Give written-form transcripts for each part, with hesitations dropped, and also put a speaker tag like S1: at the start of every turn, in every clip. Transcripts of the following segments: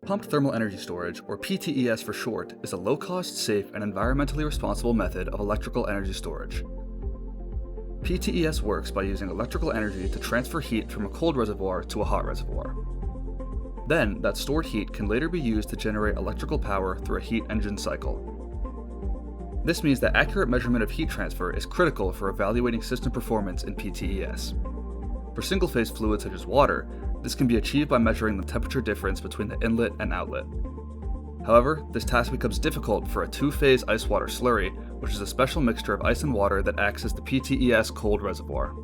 S1: Pumped thermal energy storage, or PTES for short, is a low-cost, safe, and environmentally responsible method of electrical energy storage. PTES works by using electrical energy to transfer heat from a cold reservoir to a hot reservoir. Then, that stored heat can later be used to generate electrical power through a heat engine cycle. This means that accurate measurement of heat transfer is critical for evaluating system performance in PTES. For single-phase fluids such as water, this can be achieved by measuring the temperature difference between the inlet and outlet. However, this task becomes difficult for a two-phase ice-water slurry, which is a special mixture of ice and water that acts as the PTES cold reservoir.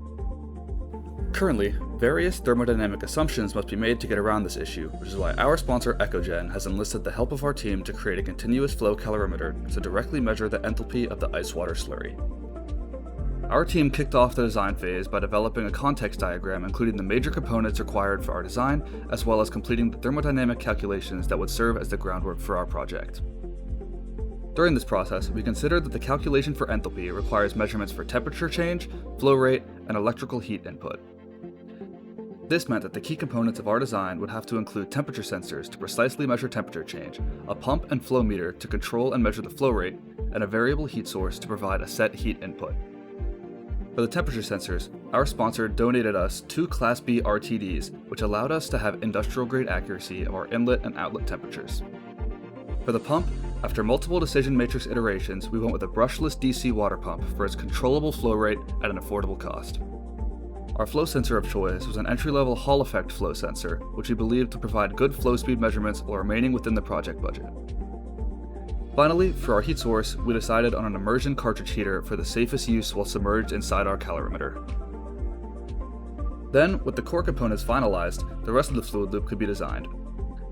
S1: Currently, various thermodynamic assumptions must be made to get around this issue, which is why our sponsor Echogen has enlisted the help of our team to create a continuous flow calorimeter to directly measure the enthalpy of the ice-water slurry. Our team kicked off the design phase by developing a context diagram including the major components required for our design, as well as completing the thermodynamic calculations that would serve as the groundwork for our project. During this process, we considered that the calculation for enthalpy requires measurements for temperature change, flow rate, and electrical heat input. This meant that the key components of our design would have to include temperature sensors to precisely measure temperature change, a pump and flow meter to control and measure the flow rate, and a variable heat source to provide a set heat input. For the temperature sensors, our sponsor donated us 2 Class B RTDs, which allowed us to have industrial-grade accuracy of our inlet and outlet temperatures. For the pump, after multiple decision matrix iterations, we went with a brushless DC water pump for its controllable flow rate at an affordable cost. Our flow sensor of choice was an entry-level Hall effect flow sensor, which we believed to provide good flow speed measurements while remaining within the project budget. Finally, for our heat source, we decided on an immersion cartridge heater for the safest use while submerged inside our calorimeter. Then, with the core components finalized, the rest of the fluid loop could be designed.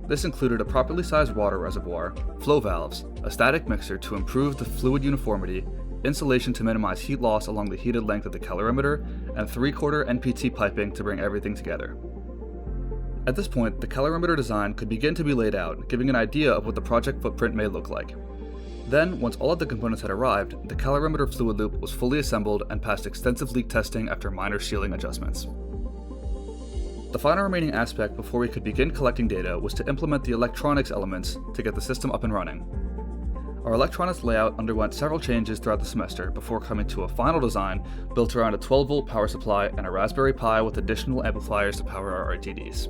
S1: This included a properly sized water reservoir, flow valves, a static mixer to improve the fluid uniformity, insulation to minimize heat loss along the heated length of the calorimeter, and 3/4 NPT piping to bring everything together. At this point, the calorimeter design could begin to be laid out, giving an idea of what the project footprint may look like. Then, once all of the components had arrived, the calorimeter fluid loop was fully assembled and passed extensive leak testing after minor sealing adjustments. The final remaining aspect before we could begin collecting data was to implement the electronics elements to get the system up and running. Our electronics layout underwent several changes throughout the semester before coming to a final design built around a 12-volt power supply and a Raspberry Pi with additional amplifiers to power our RTDs.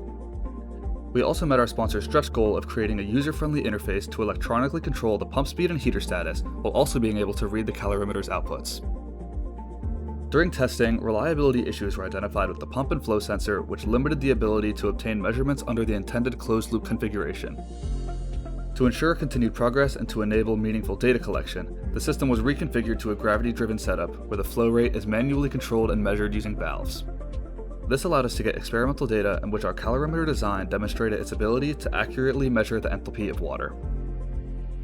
S1: We also met our sponsor's stretch goal of creating a user-friendly interface to electronically control the pump speed and heater status, while also being able to read the calorimeter's outputs. During testing, reliability issues were identified with the pump and flow sensor, which limited the ability to obtain measurements under the intended closed-loop configuration. To ensure continued progress and to enable meaningful data collection, the system was reconfigured to a gravity-driven setup where the flow rate is manually controlled and measured using valves. This allowed us to get experimental data in which our calorimeter design demonstrated its ability to accurately measure the enthalpy of water.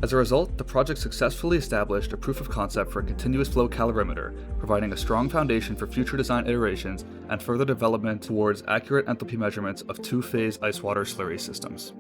S1: As a result, the project successfully established a proof of concept for a continuous flow calorimeter, providing a strong foundation for future design iterations and further development towards accurate enthalpy measurements of two-phase ice-water slurry systems.